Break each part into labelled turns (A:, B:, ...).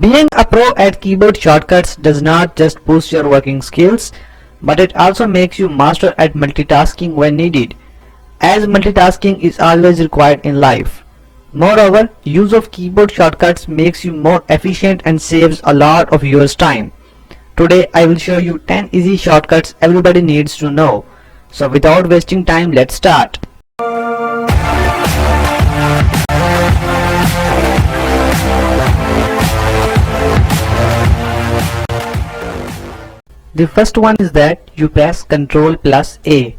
A: Being a pro at keyboard shortcuts does not just boost your working skills, but it also makes you master at multitasking when needed, as multitasking is always required in life. Moreover, use of keyboard shortcuts makes you more efficient and saves a lot of your time. Today I will show you 10 easy shortcuts everybody needs to know. So without wasting time, let's start. The first one is that you press CTRL+A.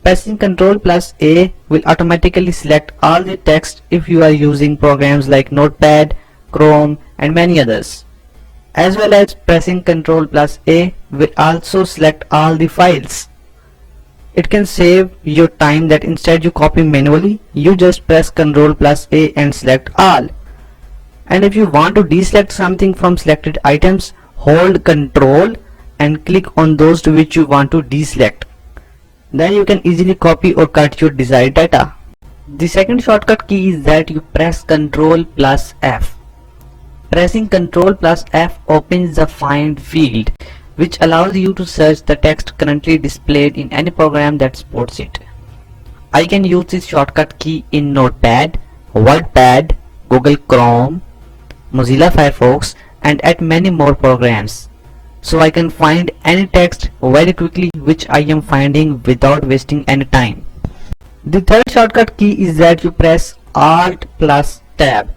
A: Pressing CTRL+A will automatically select all the text if you are using programs like Notepad, Chrome and many others. As well as pressing CTRL+A will also select all the files. It can save your time that instead you copy manually, you just press CTRL+A and select all. And if you want to deselect something from selected items, hold Ctrl and click on those to which you want to deselect. Then you can easily copy or cut your desired data. The second shortcut key is that you press CTRL+F. Pressing CTRL+F opens the find field, which allows you to search the text currently displayed in any program that supports it. I can use this shortcut key in Notepad, WordPad, Google Chrome, Mozilla Firefox and at many more programs. So I can find any text very quickly which I am finding without wasting any time. The third shortcut key is that you press ALT+TAB.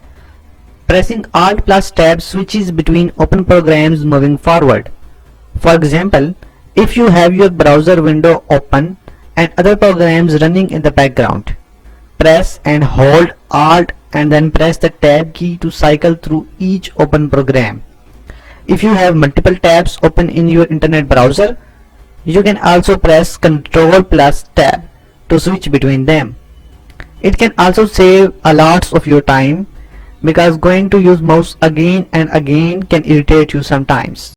A: Pressing ALT+TAB switches between open programs moving forward. For example, if you have your browser window open and other programs running in the background, press and hold Alt and then press the Tab key to cycle through each open program. If you have multiple tabs open in your internet browser, you can also press CTRL+Tab to switch between them. It can also save a lot of your time because going to use mouse again and again can irritate you sometimes.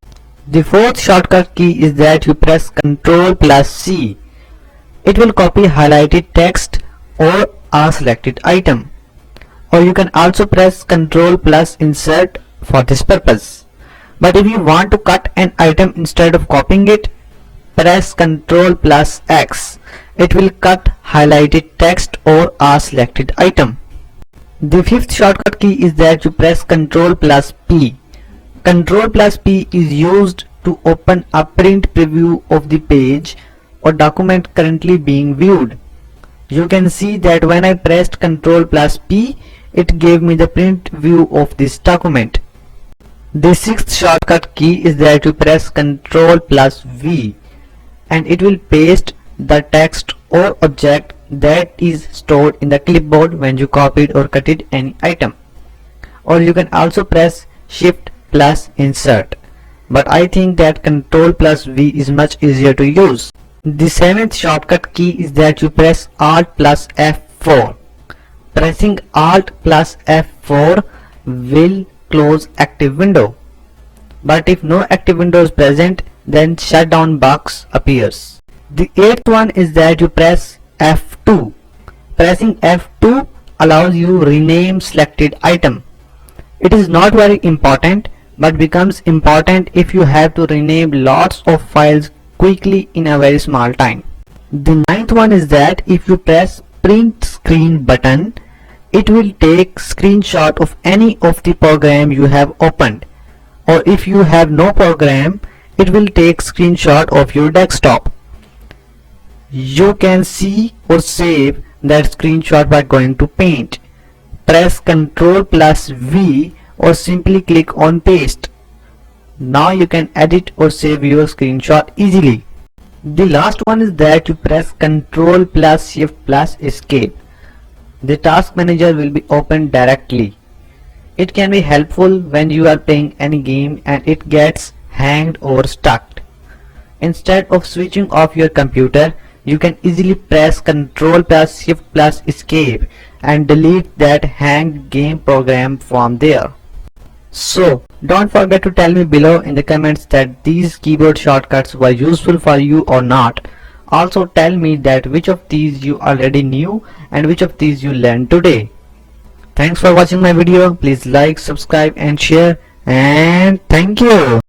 A: The fourth shortcut key is that you press CTRL+C. It will copy highlighted text or a selected item. Or you can also press CTRL+Insert for this purpose. But if you want to cut an item instead of copying it, press CTRL+X. It will cut highlighted text or a selected item. The fifth shortcut key is that you press CTRL+P. CTRL+P is used to open a print preview of the page or document currently being viewed. You can see that when I pressed CTRL+P, it gave me the print view of this document. The sixth shortcut key is that you press CTRL+V and it will paste the text or object that is stored in the clipboard when you copied or cutted any item. Or you can also press Shift+Insert. But I think that CTRL+V is much easier to use. The seventh shortcut key is that you press ALT+F4. Pressing ALT+F4 will close active window, but if no active window is present, then shutdown box appears. The eighth one is that you press F2. Pressing F2 allows you to rename selected item. It is not very important but becomes important if you have to rename lots of files quickly in a very small time. The ninth one is that if you press print screen button, it will take screenshot of any of the program you have opened, or if you have no program, it will take screenshot of your desktop. You can see or save that screenshot by going to Paint. Press CTRL+V or simply click on Paste. Now you can edit or save your screenshot easily. The last one is that you press CTRL+SHIFT+ESC. The task manager will be opened directly. It can be helpful when you are playing any game and it gets hanged or stuck. Instead of switching off your computer, you can easily press CTRL+SHIFT+ESC and delete that hanged game program from there. So don't forget to tell me below in the comments that these keyboard shortcuts were useful for you or not. Also tell me that which of these you already knew and which of these you learned today. Thanks for watching my video. Please like, subscribe and share. and thank you.